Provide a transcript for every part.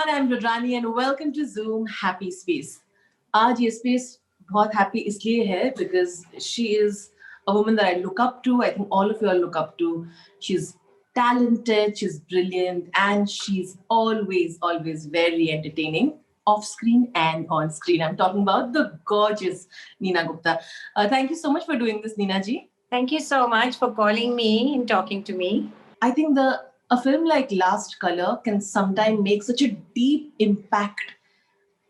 everyone, I'm Rudrani and welcome to Zoom Happy Space. आज ये space बहुत happy इसलिए है because she is a woman that I look up to. I think all of you all look up to. She's talented, she's brilliant, and she's always very entertaining off screen and on screen. I'm talking about the gorgeous Neena Gupta. Thank you so much for doing this, Neena ji. Thank you so much for calling me and talking to me. I think a film like Last Color can sometimes make such a deep impact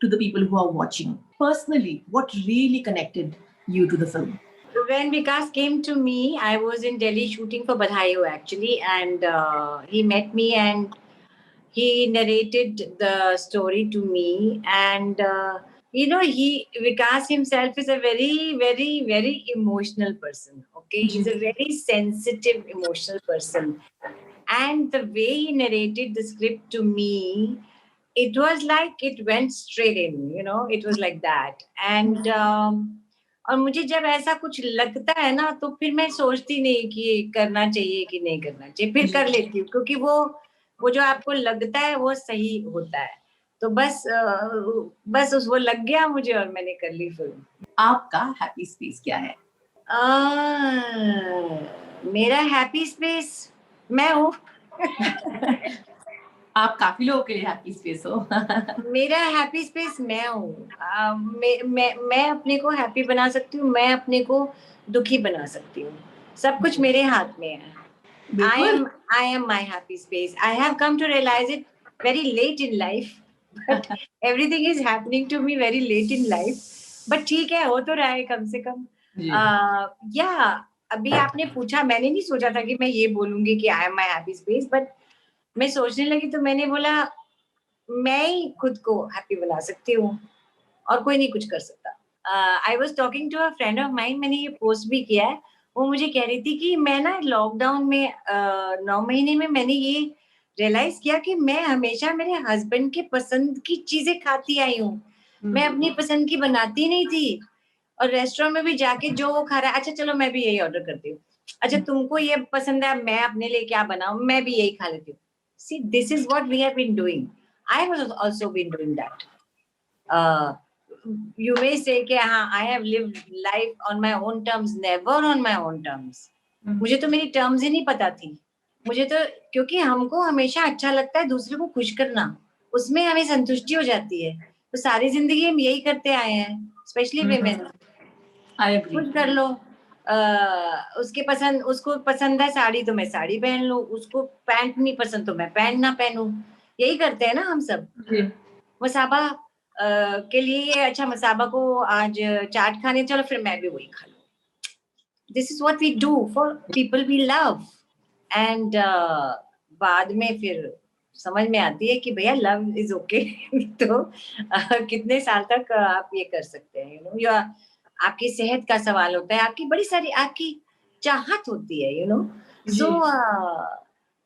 to the people who are watching. Personally, what really connected you to the film? When Vikas came to me, I was in Delhi shooting for Badhaio actually, and he met me and he narrated the story to me. And Vikas himself is a very emotional person. Okay, he's a very sensitive, emotional person. And the way he narrated the script to me, it was like it went straight in, it was like that. And और मुझे जब ऐसा कुछ लगता है ना तो फिर मैं सोचती नहीं कि करना चाहिए कि नहीं करना चाहिए, फिर कर लेती हूँ क्योंकि वो जो आपको लगता है वो सही होता है. तो बस वो लग गया मुझे और मैंने कर ली फिल्म. आपका हैप्पी स्पेस क्या है? मेरा हैप्पी स्पेस मैं हूँ. आप काफी लोगों के लिए हैप्पी स्पेस हो. मेरा हैप्पी स्पेस मैं हूँ. मैं अपने को हैप्पी बना सकती हूँ, मैं अपने को दुखी बना सकती हूँ. सब कुछ मेरे हाथ में है. I am my happy space. I have come to realize it very late in life, but everything is happening to me very late in life. But ठीक है, हो तो रहा है कम से कम. अभी आपने पूछा, मैंने नहीं सोचा था कि मैं ये बोलूंगी कि I am my happy space, but मैं सोचने लगी तो मैंने बोला मैं ही खुद को हैप्पी बना सकती हूँ और कोई नहीं कुछ कर सकता. I was talking to a friend of mine, मैंने ये पोस्ट भी किया है. वो मुझे कह रही थी कि मैं ना लॉकडाउन में 9 महीने में मैंने ये रियलाइज किया कि मैं हमेशा मेरे हस्बैंड के पसंद की चीजें खाती आई हूँ. मैं अपनी पसंद की बनाती नहीं थी. और रेस्टोरेंट में भी जाके जो वो खा रहा है, अच्छा चलो मैं भी यही ऑर्डर करती हूँ. अच्छा तुमको ये पसंद है, मैं अपने लिए क्या बनाऊं, मैं भी यही खा लेती हूँ. See, this is what we have been doing. I have also been doing that. You may say कि हाँ, I have lived life on my own terms, never on my own terms. मुझे तो मेरी terms ही नहीं पता थी. मुझे तो क्योंकि हमको हमेशा अच्छा लगता है दूसरे को खुश करना, उसमें हमें संतुष्टि हो जाती है. तो सारी जिंदगी हम यही करते आए हैं, स्पेशली women. खुश कर लो. उसको पसंद है साड़ी तो मैं साड़ी पहन लूं, उसको पैंट नहीं पसंद तो मैं पैंट ना पहनूं. यही करते हैं ना हम सब. मसाबा के लिए अच्छा मसाबा को आज चाट खाने चलो, फिर मैं भी वही खा लूं. This is what we do for people we love. And बाद में फिर समझ में आती है कि भैया लव इज ओके. तो कितने साल तक आप ये कर सकते हैं, या आपकी सेहत का सवाल होता है, आपकी बड़ी सारी आपकी चाहत होती है.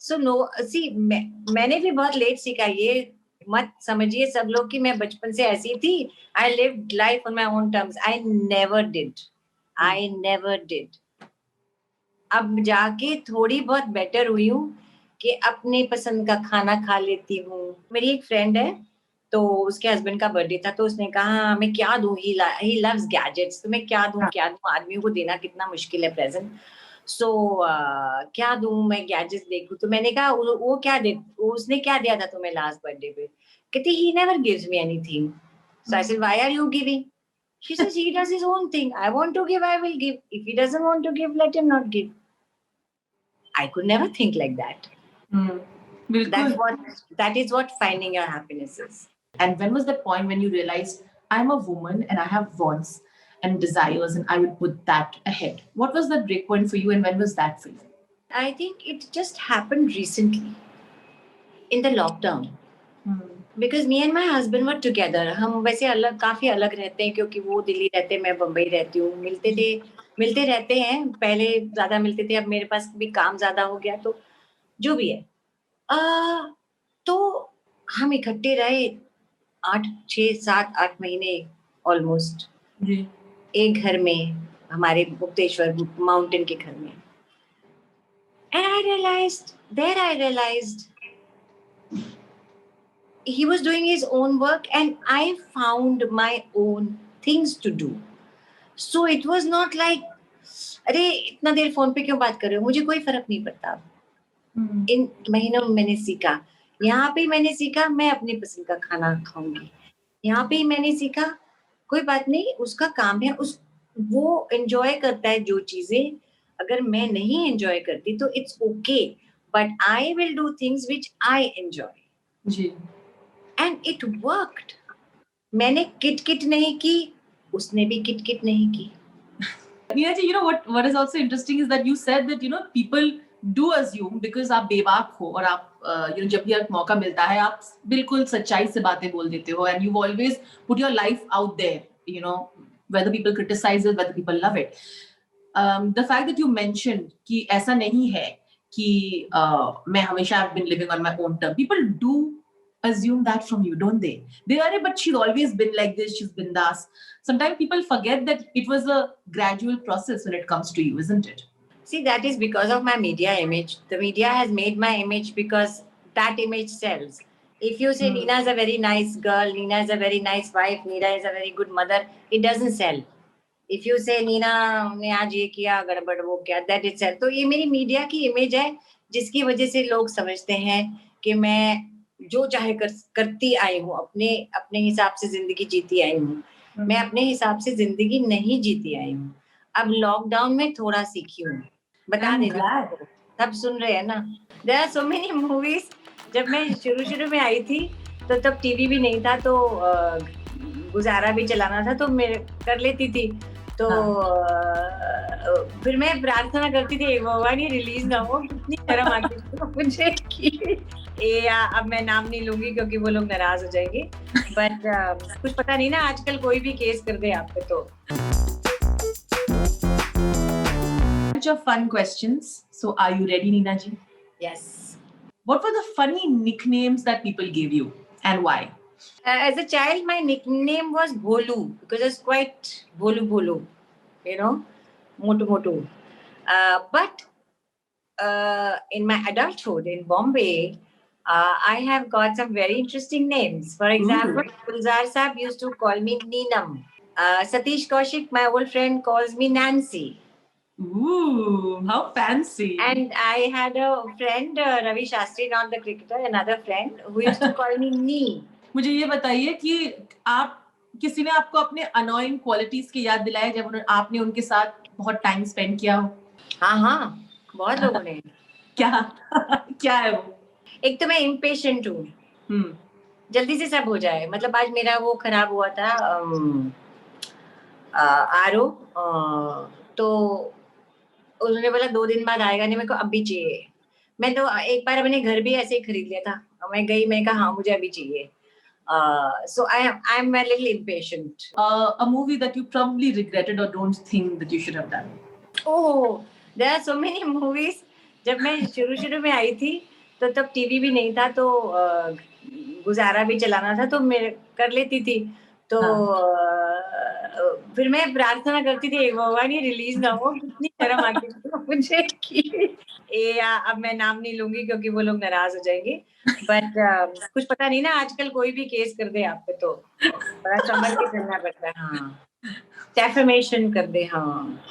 सो नो सी, मैंने भी बहुत लेट सीखा. ये मत समझिए सब लोग कि मैं बचपन से ऐसी थी. I lived life on my own terms. I never did. अब जाके थोड़ी बहुत बेटर हुई हूँ कि अपने पसंद का खाना खा लेती हूँ. मेरी एक फ्रेंड है, तो उसके हस्बैंड का बर्थडे था, तो उसने कहा मैं क्या दूं, ही लव्स गैजेट्स, तो मैं क्या दूं. आदमियों को देना कितना मुश्किल है प्रेजेंट. सो क्या दूं मैं, गैजेट्स देखूं. तो मैंने कहा उसने क्या दिया था तुम्हें लास्ट बर्थडे पे. कहती he never gives me anything. So I said why are you giving. She says he does his own thing. I want to give, I will give. If he doesn't want to give, let him not give. I could never think like that. That is what finding your happiness is. And when was the point when you realized I'm a woman and I have wants and desires and I will put that ahead? What was the break point for you and when was that for you? I think it just happened recently in the lockdown. Because me and my husband were together. हम वैसे काफी अलग रहते हैं क्योंकि वो दिल्ली रहते हैं, मैं बम्बई रहती हूँ. मिलते रहते हैं, पहले ज्यादा मिलते थे, अब मेरे पास भी काम ज्यादा हो गया, तो जो भी है. तो हम इकट्ठे रहे 6-7-8 महीने ऑलमोस्ट एक घर में, हमारे मुक्तेश्वर माउंटेन के घर में. And I realized he was doing his own work and I found my own things to do. So it was not like, अरे इतना देर फोन पे क्यों बात कर रहे हो, मुझे कोई फर्क नहीं पड़ता. इन महीनों में मैंने सीखा, यहाँ पे मैंने सीखा मैं अपनी पसंद का खाना खाऊंगी, यहाँ पे मैंने सीखा कोई बात नहीं, उसका काम है, उस वो एंजॉय करता है जो चीजें, अगर मैं नहीं एंजॉय करती तो it's okay, but I will do things which I enjoy. जी. And it worked. मैंने किट किट नहीं की, उसने भी किट किट नहीं की. Neeraj, you know what is also interesting is that you said that people do assume because आप बेबाक हो और आप जब भी आपको मौका मिलता है आप बिल्कुल सच्चाई से बातें बोल देते हो and you've always put your life out there, whether people criticize it, whether people love it. The fact that you mentioned कि ऐसा नहीं है कि मैं हमेशा I've been living on my own term. People do assume that from you, don't they? They are, but she's always been like this, she's bindas. Sometimes people forget that it was a gradual process when it comes to you, isn't it? See, that is because of my media image. The media has made my image because that image sells. If you say Nina is a very nice girl, Nina is a very nice wife, Nina is a very good mother, it doesn't sell. If you say Nina ने आज ये किया गड़बड़ वो किया, that it sells. तो ये मेरी मीडिया की इमेज है जिसकी वजह से लोग समझते हैं कि मैं जो चाहे करती आई हूँ, अपने हिसाब से जिंदगी जीती आई हूँ. मैं अपने हिसाब से जिंदगी नहीं जीती आई हूँ. अब लॉकडाउन में थोड़ा सीखी हूँ. बता देना, सब सुन रहे हैं ना. There are so many movies. जब मैं शुरू में आई थी तो तब टीवी भी नहीं था, तो गुजारा भी चलाना था, तो मैं कर लेती थी. तो फिर मैं प्रार्थना करती थी भगवान ये रिलीज ना हो. कितनी शर्म आती थी मुझे कि अब मैं नाम नहीं लूंगी क्योंकि वो लोग नाराज हो जाएंगे. बट कुछ पता नहीं ना, आजकल कोई भी केस कर दे आप पे तो. Bunch of fun questions. So are you ready, Nina ji? Yes. What were the funny nicknames that people gave you and why? As a child, my nickname was Bholu because it's quite Bholu, motu. But in my adulthood in Bombay, I have got some very interesting names. For example, Gulzar Saab used to call me Neenam. Satish Kaushik, my old friend, calls me Nancy. Ooh, how fancy. And I had a friend, Ravi Shastri, not the cricketer, another friend, who used to call me Nee. मुझे ये बताइए कि आप किसी ने आपको अपने annoying qualities की याद दिलाए जब आपने उनके साथ बहुत टाइम स्पेंड किया हो? हाँ, बहुत लोगों ने. क्या है वो? एक तो मैं इम्पेशेंट हूँ. जल्दी से सब हो जाए. मतलब आज मेरा वो खराब हुआ था आरओ, तो उन्होंने बोला 2 दिन बाद आएगा, नहीं मेरे को अभी चाहिए. मैं तो एक बार अपने घर भी ऐसे ही खरीद लिया था. मैं गई, मैं कहा हाँ मुझे अभी चाहिए. So I'm a little impatient. A movie that you probably regretted or don't think that you should have done. Oh, there are so many movies. जब मैं शुरू में आई थी तो तब टीवी भी नहीं था, तो गुजारा भी चलाना था, तो मैं कर लेती थी. तो फिर मैं प्रार्थना करती थी भगवान ये रिलीज ना हो. कितनी शर्म आती थी मुझे कि अब मैं नाम नहीं लूंगी क्योंकि वो लोग नाराज हो जाएंगे. बट कुछ पता नहीं ना, आजकल कोई भी केस कर दे आप पे तो बड़ा संभल के चलना पड़ता है. हाँ, डेफेमेशन कर दे. हाँ,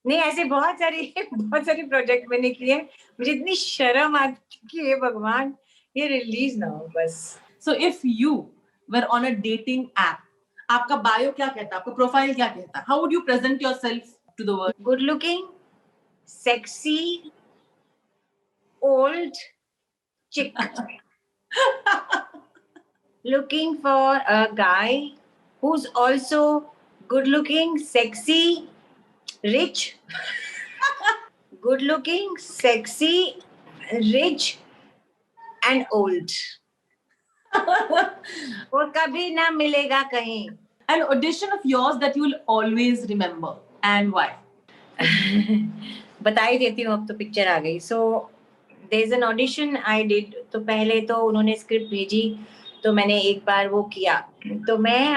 नहीं ऐसे बहुत सारी प्रोजेक्ट मैंने किए. मुझे इतनी शर्म आती कि हे भगवान ये रिलीज ना हो बस. So if you were on a dating app, आपका बायो क्या कहता, आपका प्रोफाइल क्या कहता? How would you present yourself to the world? Good looking, sexy, old chick. Looking for a guy who's also good looking, sexy, rich. Good looking, sexy, rich and old. वो कभी ना मिलेगा कहीं. An audition of yours that you will always remember and why? बता ही देती हूँ, अब तो पिक्चर आ गई. So there's an audition I did. तो पहले तो उन्होंने स्क्रिप्ट भेजी, तो मैंने एक बार वो किया. तो मैं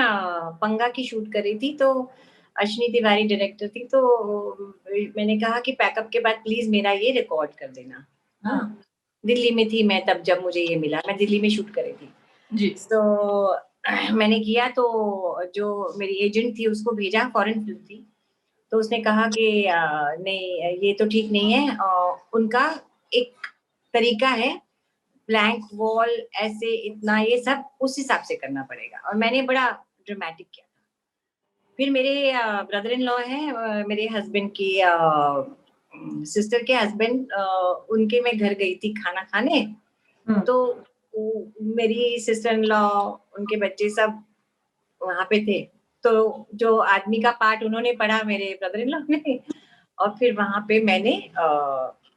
पंगा की शूट कर रही थी, तो अश्विनी तिवारी डायरेक्टर थी, तो मैंने कहा कि पैकअप के बाद प्लीज मेरा ये रिकॉर्ड कर देना. हाँ, दिल्ली में थी मैं तब जब मुझे ये मिला. मैं दिल्ली में शूट कर रही थी. जी। तो मैंने किया, तो जो मेरी एजेंट थी उसको भेजा, फॉरेन फिल्म थी, तो उसने कहा कि नहीं ये तो ठीक नहीं है, उनका एक तरीका है, ब्लैंक वॉल ऐसे इतना ये सब उस हिसाब से करना पड़ेगा, और मैंने बड़ा ड्रामेटिक किया। फिर मेरे ब्रदर इन लॉ हैं, मेरे हस्बैंड की सिस्टर के हस्बैंड, उनके मैं घर गई थी खाना खाने, तो मेरी सिस्टर इन लॉ, उनके बच्चे सब वहां पे थे, तो जो आदमी का पार्ट उन्होंने पढ़ा मेरे ब्रदर इन लॉ ने, और फिर वहां पे मैंने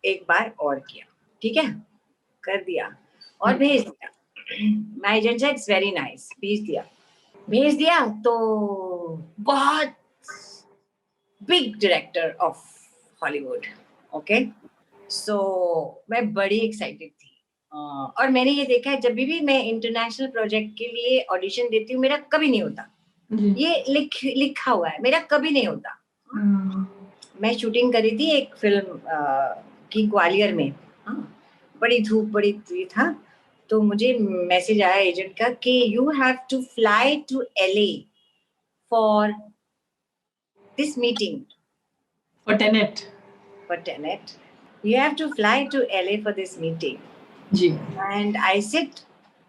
एक बार और किया, ठीक है, कर दिया और भेज दिया। My agent said it's very nice, भेज दिया तो बहुत big director of Hollywood, okay, so मैं बड़ी एक्साइटेड थी। और मैंने ये देखा है, जब भी मैं इंटरनेशनल प्रोजेक्ट के लिए ऑडिशन देती हूँ, मेरा कभी नहीं होता, ये लिखा हुआ है, मेरा कभी नहीं होता। मैं शूटिंग करी थी एक फिल्म की ग्वालियर में, बड़ी धूप बड़ी ये था, तो मुझे मैसेज आया एजेंट का कि you have to fly to LA for this meeting For Tenet. for Tenet. You have to fly to LA for this meeting. जी। And I said,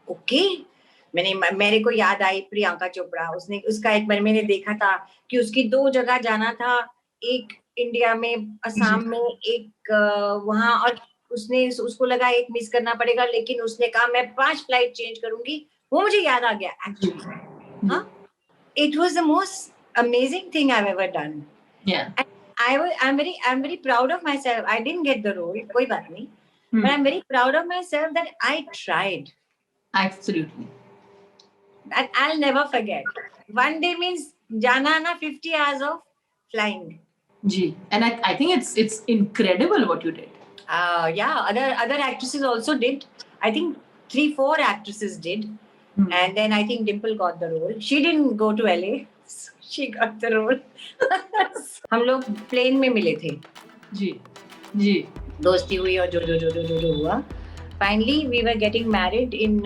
okay. मेरे को याद आई प्रियंका चोपड़ा, उसने उसका एक बार मैंने देखा था कि उसकी 2 जगह जाना था, एक इंडिया में असम में, एक वहां, और उसने उसको लगा एक मिस करना पड़ेगा, लेकिन उसने कहा मैं 5 फ्लाइट चेंज करूंगी, वो मुझे याद आ गया एक्चुअली। हाँ, it was the most amazing thing I have ever done. Yeah. I'm very proud of myself. I didn't get the role, कोई बात नहीं, but I'm very proud of myself that I tried. Absolutely. That I'll never forget. One day means जाना ना 50 hours of flying. Ji, and I think it's incredible what you did. Yeah, other actresses also did. I think 3-4 actresses did, and then I think Dimple got the role. She didn't go to LA. She got the role. हम लोग plane में मिले थे, जी जी, दोस्ती हुई और जो हुआ, finally we were getting married in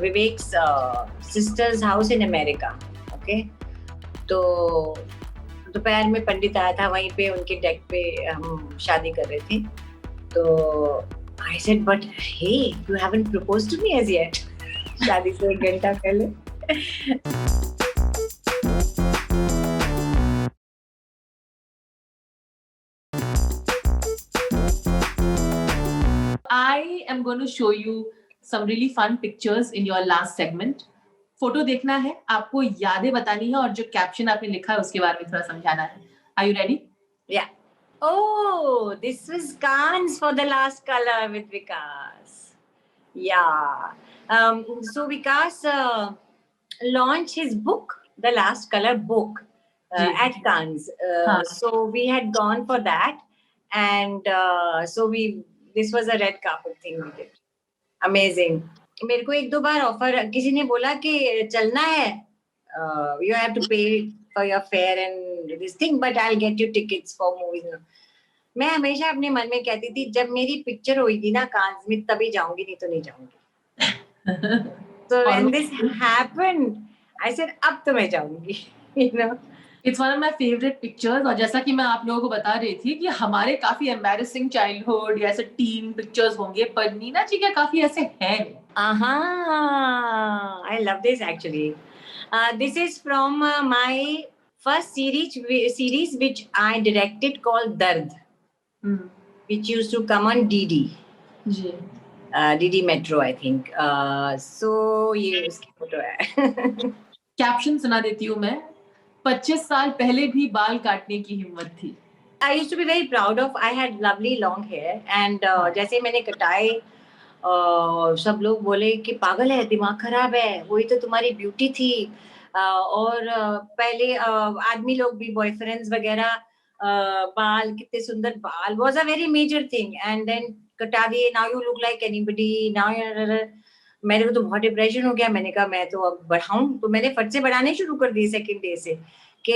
Vivek's sister's house in America, okay, तो दोपहर में पंडित आया था, वहीं पे उनके डेक पे हम शादी कर रहे थे, तो I said but hey you haven't proposed to me as yet. शादी से 1 घंटा पहले। I am going to show you some really fun pictures in your last segment. Photo देखना है, आपको यादें बतानी है, और जो कैप्शन आपने लिखा है उसके बारे में थोड़ा समझाना है। Are you ready? Yeah. Oh, this was Cannes for the last color with Vikas. Yeah. So Vikas launched his book, The Last Color book, at Cannes. So we had gone for that, and so this was a red carpet thing we did. Amazing. मेरे को 1-2 बार offer किसी ने बोला कि चलना है, you have to pay for your fare and this thing, but I'll get you tickets for movies. मैं हमेशा अपने मन में कहती थी जब मेरी पिक्चर होगी ना कांस में तभी जाऊंगी, नहीं तो नहीं जाऊंगी। So when this happened, I said अब तो मैं जाऊंगी, you know. It's one of my favorite pictures, और जैसा कि मैं आप लोगों को बता रही थी कि हमारे काफी embarrassing childhood या ऐसे teen pictures होंगे, पर नीना जी के काफी ऐसे हैं। I love this actually. This is from my first series which I directed called Dard, which used to come on DD. Ji. DD Metro, I think. So ये उसकी फोटो है। कैप्शन सुना देती हूँ मैं, 25 साल पहले भी बाल काटने की हिम्मत थी। I used to be very proud of. I had lovely long hair, and जैसे मैंने कटाए, सब लोग बोले कि पागल है, दिमाग खराब है, वही तो तुम्हारी ब्यूटी थी। और पहले आदमी लोग भी बॉयफ्रेंड्स वगैरह, बाल कितने सुंदर बाल was a very major thing, and then कटा दिए, now you look like anybody, now मेरे को तो बहुत डिप्रेशन हो गया, मैंने कहा मैं तो अब बढ़ाऊं, तो मैंने फट से बढ़ाने शुरू कर दिए सेकंड डे से कि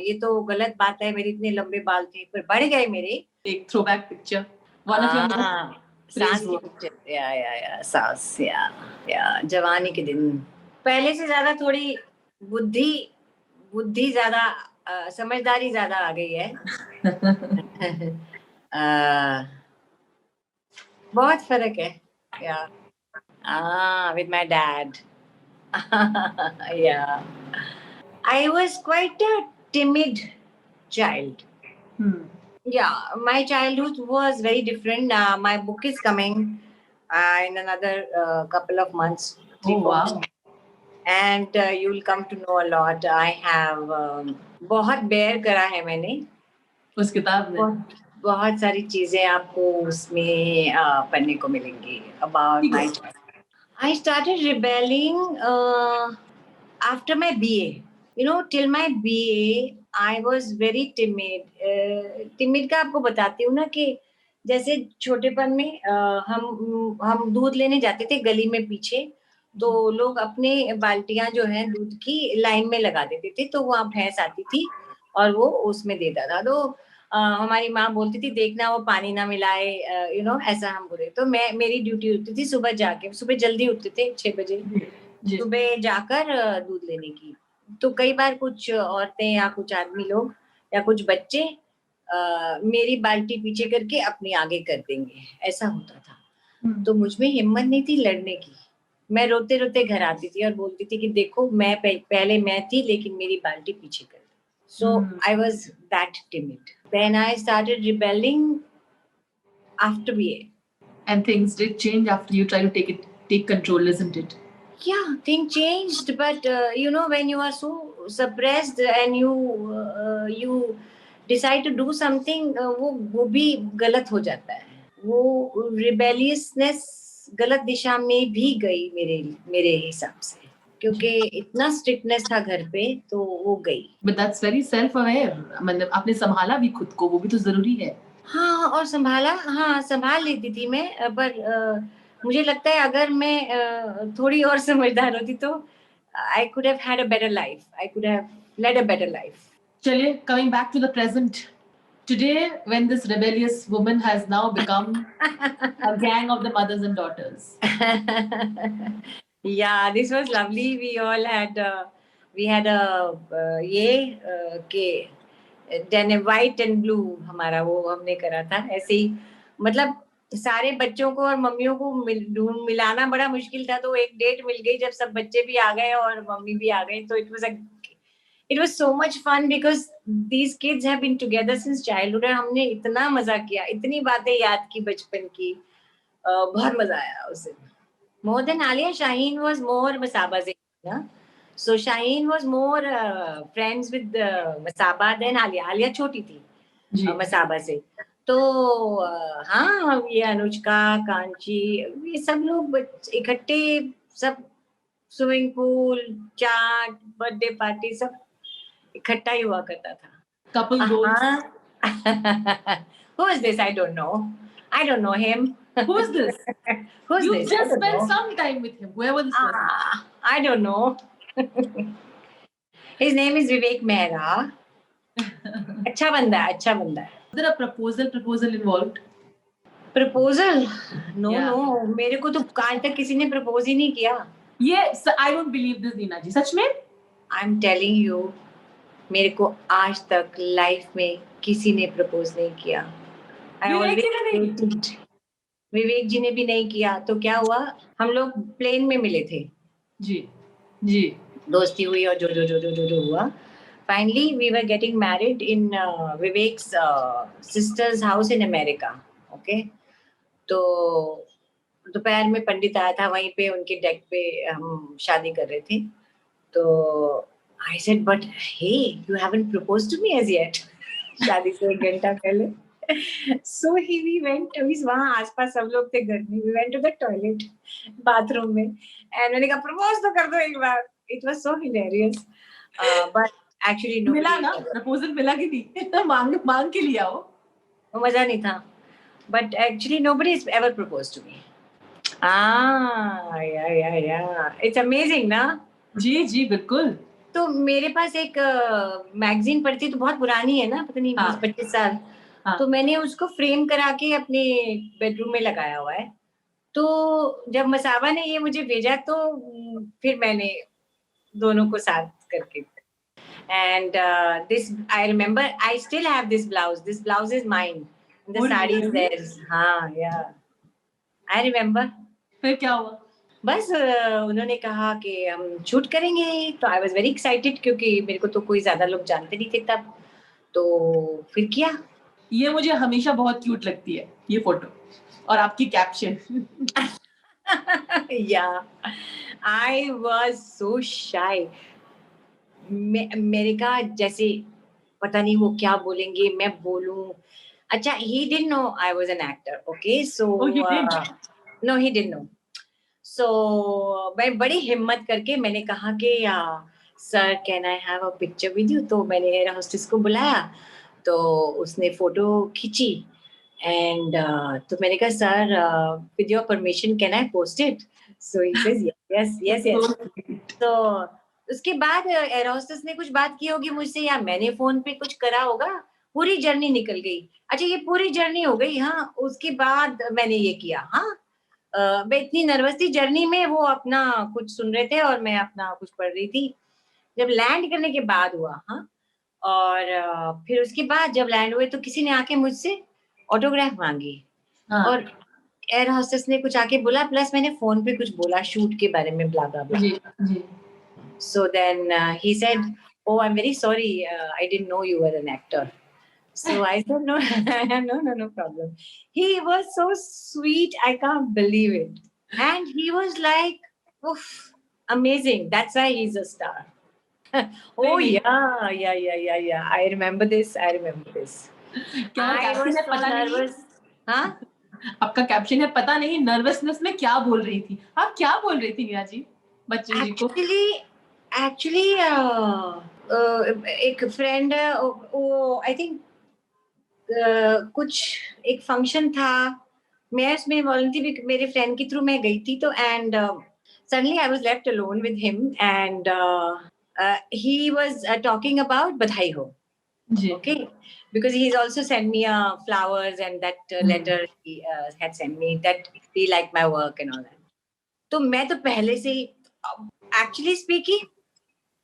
ये तो गलत बात है, मेरे इतने लंबे बाल थे, पर बढ़ गए मेरे। एक throwback picture, one of your most सांस Praise की God. पिक्चर, या सांस, या जवानी के दिन। पहले से ज्यादा थोड़ी बुद्धि बुद्धि ज्यादा, समझदारी ज्यादा आ गई है। बहुत फर्क है। या with my dad. Yeah, I was quite a timid child. Hmm. Yeah, my childhood was very different. My book is coming in another couple of months, Oh 3-4 wow. months, and you will come to know a lot. I have बहुत bear करा है मैंने। उस किताब में बहुत सारी चीजें आपको उसमें पढ़ने को मिलेंगी about ठीक my है. child. I started rebelling after my BA. Till my BA, I was very timid. Timid का आपको बताती हूँ ना कि जैसे छोटेपन में हम दूध लेने जाते थे गली में पीछे, तो लोग अपने बाल्टियां जो है दूध की लाइन में लगा देते थे, तो वहाँ भैंस आती थी और वो उसमें देता था। तो हमारी माँ बोलती थी देखना वो पानी ना मिलाए, ऐसा हम बोले। तो मेरी ड्यूटी होती थी सुबह जाके, सुबह जल्दी उठते थे 6 बजे, जी. सुबह जाकर दूध लेने की। तो कई बार कुछ औरतें या कुछ आदमी लोग या कुछ बच्चे मेरी बाल्टी पीछे करके अपनी आगे कर देंगे, ऐसा होता था। तो मुझ में हिम्मत नहीं थी लड़ने की। मैं रोते रोते घर आती थी और बोलती थी कि देखो मैं पहले मैं थी लेकिन मेरी बाल्टी पीछे कर दी। So I was that timid. Then I started rebelling after BA. And things did change after you try to take control, isn't it? Yeah, things changed, but when you are so suppressed and you decide to do something, वो भी गलत हो जाता है। वो rebelliousness गलत दिशा में भी गई मेरे हिसाब से, क्योंकि इतना स्ट्रिक्टनेस था घर पे, तो वो गई। But that's very self-aware. मतलब आपने संभाला भी खुद को, वो भी तो जरूरी है. हाँ, और संभाल लेती थी मैं, पर मुझे लगता है अगर मैं थोड़ी और समझदार होती तो I could have had a better life. I could have led a better life. चलिए, coming back to the present. Today, when this rebellious woman has now become a gang of the mothers and daughters. Yeah, this was lovely. We all had के denim white and blue हमारा वो हमने करा था। ऐसे ही मतलब सारे बच्चों को और मम्मियों को मिलाना बड़ा मुश्किल था, तो एक डेट मिल गई जब सब बच्चे भी आ गए और मम्मी भी आ गई। तो it was so much fun because these kids have been together since childhood और हमने इतना मजा किया, इतनी बातें याद की बचपन की, बहुत मजा आया उसे। More than Alia, Shaheen was more Masaba se, na? So Shaheen was more friends with Masaba than Alia. Alia छोटी थी मसाबा से। तो हाँ, ये अनुष्का, कांची, ये सब लोग इकट्ठे, सब स्विमिंग पूल, चाट, बर्थडे पार्टी सब इकट्ठा ही हुआ करता था। Couple goals. Who is this? I don't know. I don't know him. Who's this? Who's You this? just spent some time with him, whoever this person. I don't know. His name is Vivek Mehra. अच्छा बंदा है, अच्छा बंदा है। Was there a proposal involved? Proposal? No Yeah. No, मेरे को तो आज तक किसी ने प्रपोज ही नहीं किया। Yes, I don't believe this, Neena ji. सच में? I'm telling you, मेरे को आज तक लाइफ में किसी ने प्रपोज नहीं किया। I विवेक जी ने always नहीं? waited. विवेक जी ने भी नहीं किया। तो क्या हुआ, हम लोग प्लेन में मिले थे, जी दोस्ती हुई और जो हुआ। Finally, we were getting married in Vivek's sister's house in America. Okay, तो दोपहर में पंडित आया था, वहीं पे उनके डेक पे हम शादी कर रहे थे। तो I said, but hey, you haven't proposed to me as yet. शादी से 1 घंटा पहले। So we went, वहाँ आसपास सब लोग थे घर में, we went to the toilet, bathroom में, and मैंने कहा प्रपोज तो कर दो एक बार। It was so hilarious, but actually nobody मिला ना? प्रपोजल मिला कि नहीं? मांग के लिया हो? मजा नहीं था, but actually nobody has ever proposed to me. Yeah, it's amazing ना? जी बिल्कुल। तो मेरे पास एक मैगजीन पढ़ती, तो बहुत पुरानी है ना, पता नहीं 20-25 साल, हाँ। तो मैंने उसको फ्रेम करा के अपने बेडरूम में लगाया हुआ है। तो जब मसाबा ने ये मुझे भेजा तो फिर मैंने दोनों को साथ करके and this I remember I still have this blouse is mine the Oh, sari is really? theirs हाँ yeah I remember फिर क्या हुआ? बस उन्होंने कहा कि हम शूट करेंगे तो आई वाज वेरी एक्साइटेड क्योंकि मेरे को तो कोई ज्यादा लोग जानते नहीं थे तब तो फिर किया ये मुझे हमेशा बहुत क्यूट लगती है ये फोटो और आपकी caption. yeah I was so shy मेरे का जैसे पता नहीं वो क्या बोलेंगे मैं बोलूं अच्छा he didn't know I was an actor okay so Oh, you did? no he didn't know so मैं बड़ी हिम्मत करके मैंने कहा कि sir can I have a picture with you तो मैंने एयर होस्टेस को बुलाया तो उसने फोटो खींची एंड तो मैंने कहा sir with your permission can I post it so he says yes yes So yes sweet. तो उसके बाद एयर होस्टेस ने कुछ बात की होगी मुझसे या मैंने फोन पे कुछ करा होगा पूरी जर्नी निकल गई अच्छा ये पूरी जर्नी हो गई हाँ उसके बाद मैंने ये किया हाँ मैं इतनी नर्वस थी जर्नी में वो अपना कुछ सुन रहे थे और मैं अपना कुछ पढ़ रही थी जब लैंड करने के बाद हुआ हाँ और फिर उसके बाद जब लैंड हुए तो किसी ने आके मुझसे ऑटोग्राफ मांगी हाँ और एयर होस्टेस ने कुछ आके बोला प्लस मैंने फोन पे कुछ बोला शूट के बारे में ब्ला ब्ला ब्ला जी जी। so then he said oh I'm very sorry I didn't know you were an actor so I said no no problem he was so sweet I can't believe it and he was like oof amazing that's why he's a star oh नहीं, yeah I remember this क्या I caption was है so पता नहीं। nervous huh आपका caption है पता नहीं nervousness में क्या बोल रही थी आप क्या बोल रही थी नीना जी बच्चन जी को। एक्चुअली एक फ्रेंड है वो आई थिंक कुछ एक फंक्शन था मैं उसमें वॉलंटियर भी मेरे फ्रेंड के थ्रू मैं गई थी तो and suddenly I was left alone with him and he was talking about बधाई हो जी। okay because he's also sent me flowers and that letter he had sent me that he liked my work and all that तो मैं तो पहले से ही actually speaking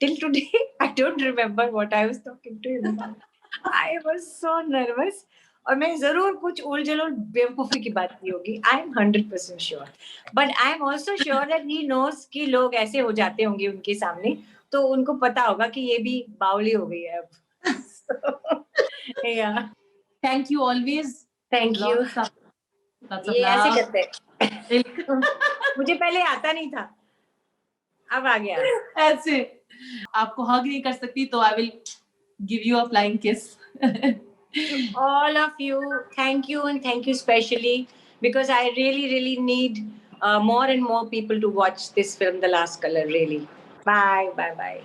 till today I don't remember what I was talking to him about I was so nervous और मैं जरूर कुछ उल जलूल बेवकूफी की बात की होगी I am 100% sure but I am also sure that he knows कि लोग ऐसे हो जाते होंगे उनके सामने तो उनको पता होगा कि ये भी बावली हो गई है अब या thank you always. Thank you ये ऐसे करते हैं मुझे पहले आता नहीं था अब आ गया ऐसे आपको हग नहीं कर सकती तो आई will give you a flying kiss. to all of you thank you and thank you specially because I really need more and more people to watch this film The Last Color really bye